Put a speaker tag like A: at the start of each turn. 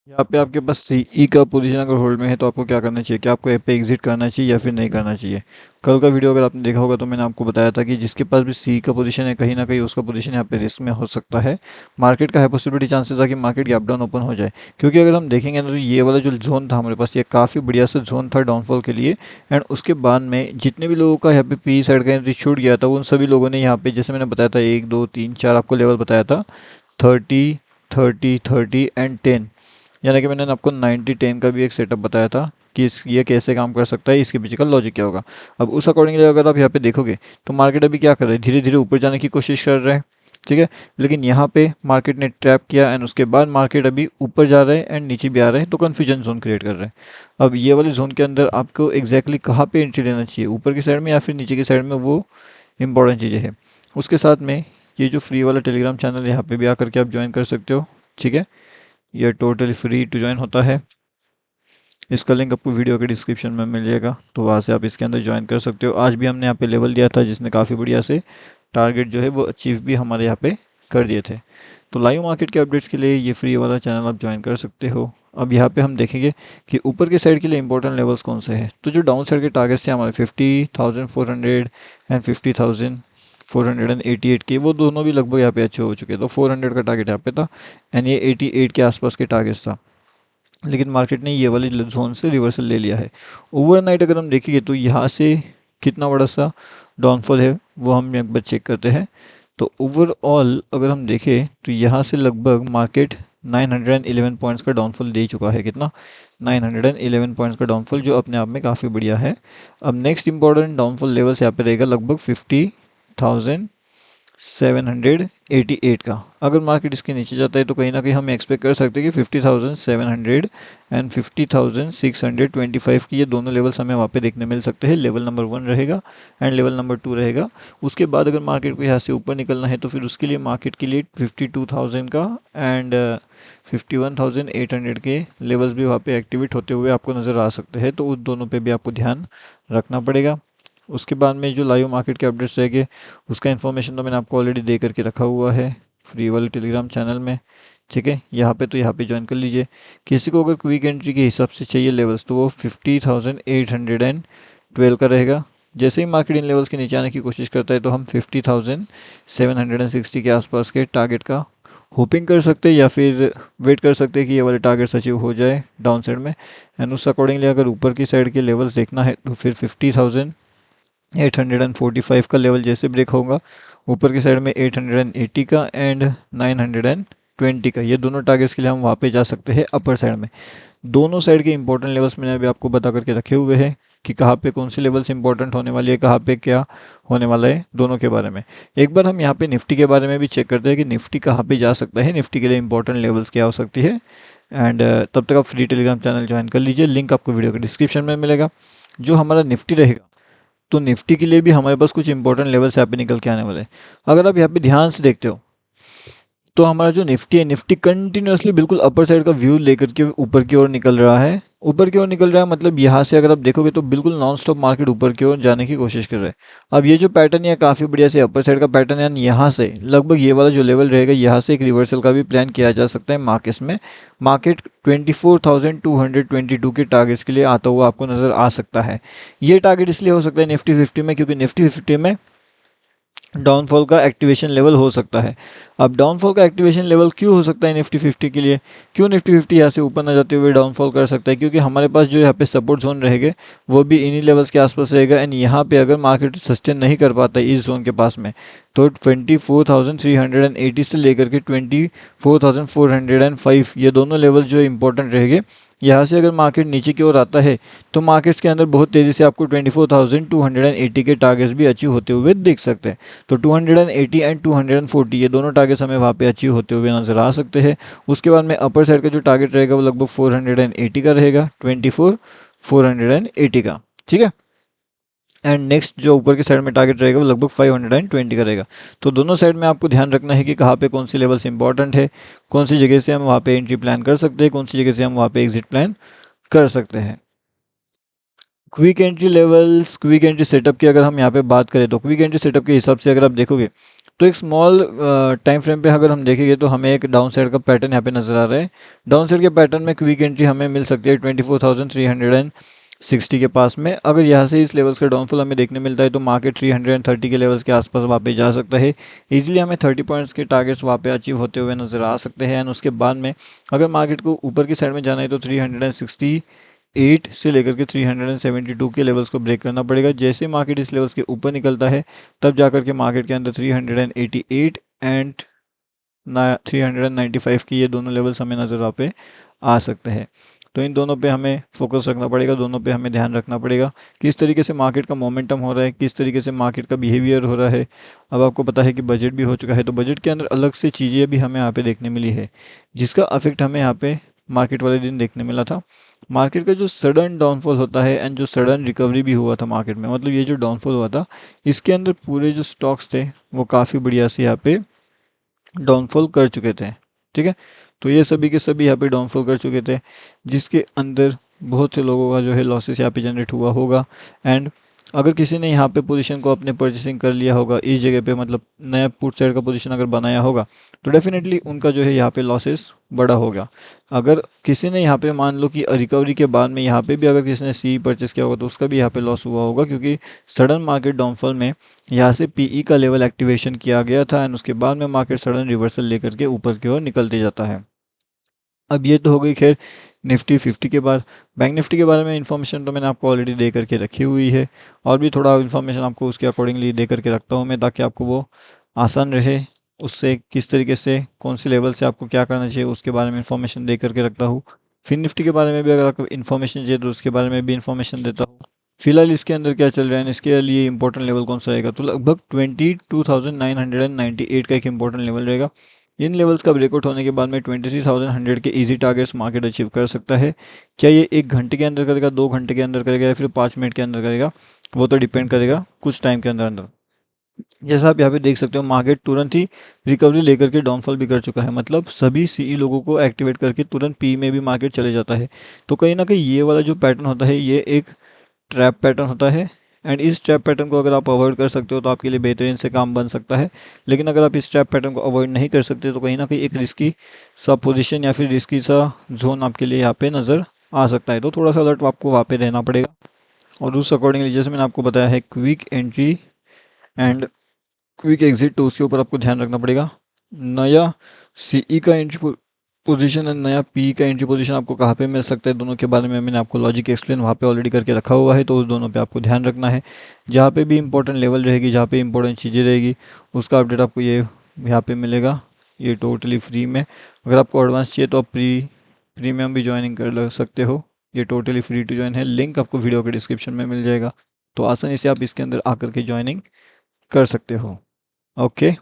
A: यहाँ पे आपके पास सी का पोजीशन अगर होल्ड में है तो आपको क्या करना चाहिए, कि आपको ऐप पे एग्जिट करना चाहिए या फिर नहीं करना चाहिए। कल का वीडियो अगर आपने देखा होगा तो मैंने आपको बताया था कि जिसके पास भी सी का पोजीशन है कहीं ना कहीं उसका पोजीशन यहाँ पे रिस्क में हो सकता है। मार्केट का है पॉसिबिलिटी चांसेस था कि मार्केट गैप डाउन ओपन हो जाए, क्योंकि अगर हम देखेंगे ना तो ये वाला जो जोन था हमारे पास ये काफ़ी बढ़िया सा जोन था डाउनफॉल के लिए। एंड उसके बाद में जितने भी लोगों का यहाँ पे पी साइड का एंट्री छूट गया था उन सभी लोगों ने यहाँ पे जैसे मैंने बताया था 1 2 3 4 आपको लेवल बताया था 30 30 एंड 10, यानी कि मैंने आपको 90-10 का भी एक सेटअप बताया था कि ये कैसे काम कर सकता है, इसके पीछे का लॉजिक क्या होगा। अब उस अकॉर्डिंगली अगर आप यहाँ पे देखोगे तो मार्केट अभी क्या कर रहा है, धीरे धीरे ऊपर जाने की कोशिश कर रहा है। ठीक है, लेकिन यहाँ पे मार्केट ने ट्रैप किया एंड उसके बाद मार्केट अभी ऊपर जा रहा है एंड नीचे भी आ रहा है, तो कन्फ्यूजन जोन क्रिएट कर रहा है। अब ये वाले जोन के अंदर आपको एग्जैक्टली कहाँ पे एंट्री लेना चाहिए, ऊपर की साइड में या फिर नीचे की साइड में, वो इंपॉर्टेंट चीज़ें हैं। उसके साथ में ये जो फ्री वाला टेलीग्राम चैनल है यहाँ पे भी आकर के आप ज्वाइन कर सकते हो। ठीक है, ये टोटली फ्री टू ज्वाइन होता है। इसका लिंक आपको वीडियो के डिस्क्रिप्शन में मिल जाएगा, तो वहाँ से आप इसके अंदर ज्वाइन कर सकते हो। आज भी हमने यहाँ पे लेवल दिया था जिसने काफ़ी बढ़िया से टारगेट जो है वो अचीव भी हमारे यहाँ पे कर दिए थे। तो लाइव मार्केट के अपडेट्स के लिए ये फ्री वाला चैनल आप ज्वाइन कर सकते हो। अब यहाँ पे हम देखेंगे कि ऊपर के साइड के लिए इंपॉर्टेंट लेवल्स कौन से हैं। तो जो डाउन साइड के टारगेट्स थे हमारे 50,400 एंड 50,488 के, वो दोनों भी लगभग यहाँ पे अच्छे हो चुके हैं। तो 400 का टारगेट यहाँ पे था एंड ये 88 के आसपास के टारगेट्स था, लेकिन मार्केट ने ये वाली जोन से रिवर्सल ले लिया है। ओवरनाइट अगर हम देखेंगे तो यहाँ से कितना बड़ा सा डाउनफॉल है वो हम एक बार चेक करते हैं। तो ओवरऑल अगर हम देखें तो यहाँ से लगभग मार्केट 911 पॉइंट्स का डाउनफॉल दे चुका है। कितना? 911 पॉइंट्स का डाउनफॉल, जो अपने आप में काफ़ी बढ़िया है। अब नेक्स्ट इंपॉर्टेंट डाउनफॉल लेवल्स यहाँ पे रहेगा लगभग 50,788 का। अगर मार्केट इसके नीचे जाता है तो कहीं ना कहीं हम एक्सपेक्ट कर सकते हैं कि 50,700 एंड 50,625 की ये दोनों लेवल्स हमें वहाँ पे देखने मिल सकते हैं। लेवल नंबर 1 रहेगा एंड लेवल नंबर 2 रहेगा। उसके बाद अगर मार्केट को यहाँ से ऊपर निकलना है तो फिर उसके लिए मार्केट के लिए 52,000 का एंड 51,800 के लेवल्स भी वहाँ पे एक्टिवेट होते हुए आपको नज़र आ सकते हैं। तो उस दोनों पे भी आपको ध्यान रखना पड़ेगा। उसके बाद में जो लाइव मार्केट के अपडेट्स रहेंगे उसका इन्फॉर्मेशन तो मैंने आपको ऑलरेडी दे करके रखा हुआ है फ्री वाले टेलीग्राम चैनल में। ठीक है, यहाँ पे तो यहाँ पे ज्वाइन कर लीजिए। किसी को अगर क्विक एंट्री के हिसाब से चाहिए लेवल्स तो वो 50,812 का रहेगा। जैसे ही मार्केट इन लेवल्स के नीचे आने की कोशिश करता है तो हम 50,760 के आसपास के टारगेट का होपिंग कर सकते हैं या फिर वेट कर सकते हैं कि ये वाले टारगेट्स अचीव हो जाए डाउन साइड में। एंड उस अकॉर्डिंगली अगर ऊपर की साइड के लेवल्स देखना है तो फिर 50,845 का लेवल जैसे ब्रेक होगा, ऊपर की साइड में 880 का एंड 920 का, ये दोनों टारगेट्स के लिए हम वहाँ पे जा सकते हैं अपर साइड में। दोनों साइड के इंपॉर्टेंट लेवल्स मैंने अभी आपको बता करके रखे हुए हैं कि कहाँ पे कौन सी लेवल्स इंपॉर्टेंट होने वाली है, कहाँ पे क्या होने वाला है, दोनों के बारे में। एक बार हम यहाँ पे निफ्टी के बारे में भी चेक करते हैं कि निफ्टी कहाँ पे जा सकता है, निफ्टी के लिए इंपॉर्टेंट लेवल्स क्या हो सकती है। एंड तब तक आप फ्री टेलीग्राम चैनल ज्वाइन कर लीजिए, लिंक आपको वीडियो के डिस्क्रिप्शन में मिलेगा। जो हमारा निफ्टी रहेगा तो निफ्टी के लिए भी हमारे पास कुछ इंपॉर्टेंट लेवल्स यहाँ पे निकल के आने वाले हैं। अगर आप यहाँ पे ध्यान से देखते हो तो हमारा जो निफ्टी है, निफ्टी कंटिन्यूअसली बिल्कुल अपर साइड का व्यू लेकर के ऊपर की ओर निकल रहा है। ऊपर की ओर निकल रहा है मतलब यहाँ से अगर आप देखोगे तो बिल्कुल नॉन स्टॉप मार्केट ऊपर की ओर जाने की कोशिश कर रहा है। अब ये जो पैटर्न है काफ़ी बढ़िया से अपर साइड का पैटर्न है, यहाँ से लगभग ये वाला जो लेवल रहेगा यहाँ से एक रिवर्सल का भी प्लान किया जा सकता है मार्केट्स में। मार्केट 24,222 के टारगेट्स के लिए आता हुआ आपको नज़र आ सकता है। ये टारगेट इसलिए हो सकता है निफ्टी 50 में क्योंकि निफ्टी 50 में डाउनफॉल का एक्टिवेशन लेवल हो सकता है। अब डाउनफॉल का एक्टिवेशन लेवल क्यों हो सकता है निफ्टी 50 के लिए, क्यों निफ्टी 50 यहाँ से ऊपर ना जाते हुए डाउनफॉल कर सकता है, क्योंकि हमारे पास जो यहाँ पे सपोर्ट जोन रहेंगे वो भी इन्हीं लेवल्स के आसपास रहेगा। एंड यहाँ पे अगर मार्केट सस्टेन नहीं कर पाता है इस जोन के पास में तो 24,380 से लेकर के 24,405 ये दोनों लेवल जो इंपॉर्टेंट रहेंगे। यहाँ से अगर मार्केट नीचे की ओर आता है तो मार्केट्स के अंदर बहुत तेज़ी से आपको 24,280 के टारगेट्स भी अचीव होते हुए देख सकते हैं। तो 280 एंड 240 ये दोनों टारगेट्स हमें वहाँ पे अचीव होते हुए नजर आ सकते हैं। उसके बाद में अपर साइड का जो टारगेट रहेगा वो लगभग 480 का रहेगा, 24,480 का। ठीक है, एंड नेक्स्ट जो ऊपर की साइड में टारगेट रहेगा वो लगभग 520 का रहेगा। तो दोनों साइड में आपको ध्यान रखना है कि कहाँ पे कौन सी लेवल्स इंपॉर्टेंट है, कौन सी जगह से हम वहाँ पे एंट्री प्लान कर सकते हैं, कौन सी जगह से हम वहाँ पे एग्जिट प्लान कर सकते हैं। Quick entry levels, quick entry setup की अगर हम यहाँ पे बात करें तो क्विक एंट्री सेटअप के हिसाब से अगर आप देखोगे तो एक स्मॉल टाइम फ्रेम पे अगर हम देखेंगे तो हमें एक डाउन साइड का पैटर्न यहाँ पे नज़र आ रहा है। डाउन साइड के पैटर्न में क्विक एंट्री हमें मिल सकती है 24,360 के पास में। अगर यहाँ से इस लेवल्स का डाउनफॉल हमें देखने मिलता है तो मार्केट 330 के लेवल्स के आसपास वहाँ पे जा सकता है। इजीली हमें 30 पॉइंट्स के टारगेट्स वहाँ पे अचीव होते हुए नज़र आ सकते हैं। एंड उसके बाद में अगर मार्केट को ऊपर की साइड में जाना है तो 368 से लेकर के 372 के लेवल्स को ब्रेक करना पड़ेगा। जैसे मार्केट इस लेवल्स के ऊपर निकलता है तब जाकर के मार्केट के अंदर 388 एंड 395 की ये दोनों लेवल्स हमें नज़र वहाँ पे आ सकते हैं। तो इन दोनों पे हमें फोकस रखना पड़ेगा, दोनों पे हमें ध्यान रखना पड़ेगा किस तरीके से मार्केट का मोमेंटम हो रहा है, किस तरीके से मार्केट का बिहेवियर हो रहा है। अब आपको पता है कि बजट भी हो चुका है, तो बजट के अंदर अलग से चीज़ें भी हमें यहाँ पे देखने मिली है जिसका अफेक्ट हमें यहाँ पे मार्केट वाले दिन देखने मिला था। मार्केट का जो सडन डाउनफॉल होता है एंड जो सडन रिकवरी भी हुआ था मार्केट में, मतलब ये जो डाउनफॉल हुआ था इसके अंदर पूरे जो स्टॉक्स थे वो काफ़ी बढ़िया से यहाँ पे डाउनफॉल कर चुके थे। ठीक है, तो ये सभी के सभी यहाँ पे डाउनफॉल कर चुके थे जिसके अंदर बहुत से लोगों का जो है लॉसेस यहाँ पे जनरेट हुआ होगा। एंड अगर किसी ने यहाँ पे पोजीशन को अपने परचेसिंग कर लिया होगा इस जगह पे, मतलब नया पुट साइड का पोजीशन अगर बनाया होगा तो डेफिनेटली उनका जो है यहाँ पे लॉसेस बड़ा होगा। अगर किसी ने यहाँ पे मान लो कि रिकवरी के बाद में यहाँ पे भी अगर किसी ने सी परचेस किया होगा तो उसका भी यहाँ पे लॉस हुआ होगा, क्योंकि सडन मार्केट डाउनफॉल में यहाँ से पीई का लेवल एक्टिवेशन किया गया था एंड उसके बाद में मार्केट सडन रिवर्सल लेकर के ऊपर की ओर निकलते जाता है। अब ये तो हो गई खैर निफ्टी 50 के बाद। बैंक निफ्टी के बारे में इन्फॉर्मेशन तो मैंने आपको ऑलरेडी दे करके रखी हुई है, और भी थोड़ा इन्फॉर्मेशन आपको उसके अकॉर्डिंगली दे करके रखता हूँ मैं ताकि आपको वो आसान रहे। उससे किस तरीके से कौन से लेवल से आपको क्या करना चाहिए उसके बारे में इन्फॉर्मेशन दे करके रखता हूँ। फिर निफ्टी के बारे में भी अगर आपको इन्फॉर्मेशन चाहिए तो उसके बारे में भी इन्फॉर्मेशन देता हूँ। फिलहाल इसके अंदर क्या चल रहा है, इसके लिए इंपॉर्टेंट लेवल कौन सा रहेगा, तो लगभग 22,998 का एक इंपॉर्टेंट लेवल रहेगा। इन लेवल्स का ब्रेकआउट होने के बाद में 23,100 के इजी टारगेट्स मार्केट अचीव कर सकता है। क्या ये 1 घंटे के अंदर करेगा, 2 घंटे के अंदर करेगा या फिर 5 मिनट के अंदर करेगा, वो तो डिपेंड करेगा कुछ टाइम के अंदर अंदर। जैसा आप यहाँ पे देख सकते हो मार्केट तुरंत ही रिकवरी लेकर के डाउनफॉल भी कर चुका है, मतलब सभी सीई लोगों को एक्टिवेट करके तुरंत पी में भी मार्केट चले जाता है। तो कहीं ना कहीं ये वाला जो पैटर्न होता है ये एक ट्रैप पैटर्न होता है। एंड इस ट्रैप पैटर्न को अगर आप अवॉइड कर सकते हो तो आपके लिए बेहतरीन से काम बन सकता है। लेकिन अगर आप इस ट्रैप पैटर्न को अवॉइड नहीं कर सकते तो कहीं ना कहीं एक रिस्की सा पोजीशन या फिर रिस्की सा जोन आपके लिए यहाँ पे नज़र आ सकता है। तो थोड़ा सा अलर्ट आपको वहाँ पे रहना पड़ेगा। और उस अकॉर्डिंगली जैसे मैंने आपको बताया है quick entry and quick exit, तो उसके ऊपर आपको ध्यान रखना पड़ेगा। नया सीई का एंट्री पोजीशन एंड नया पी का एंट्री पोजीशन आपको कहाँ पे मिल सकता है, दोनों के बारे में मैंने आपको लॉजिक एक्सप्लेन वहाँ पे ऑलरेडी करके रखा हुआ है। तो उस दोनों पे आपको ध्यान रखना है। जहाँ पे भी इंपॉर्टेंट लेवल रहेगी, जहाँ पे इंपॉर्टेंट चीज़ें रहेगी उसका अपडेट आपको ये यहाँ पे मिलेगा, ये टोटली फ्री में। अगर आपको एडवांस चाहिए तो आप प्रीमियम भी ज्वाइनिंग कर सकते हो। ये टोटली फ्री टू ज्वाइन है, लिंक आपको वीडियो के डिस्क्रिप्शन में मिल जाएगा। तो आसानी से आप इसके अंदर आकर के ज्वाइनिंग कर सकते हो। ओके।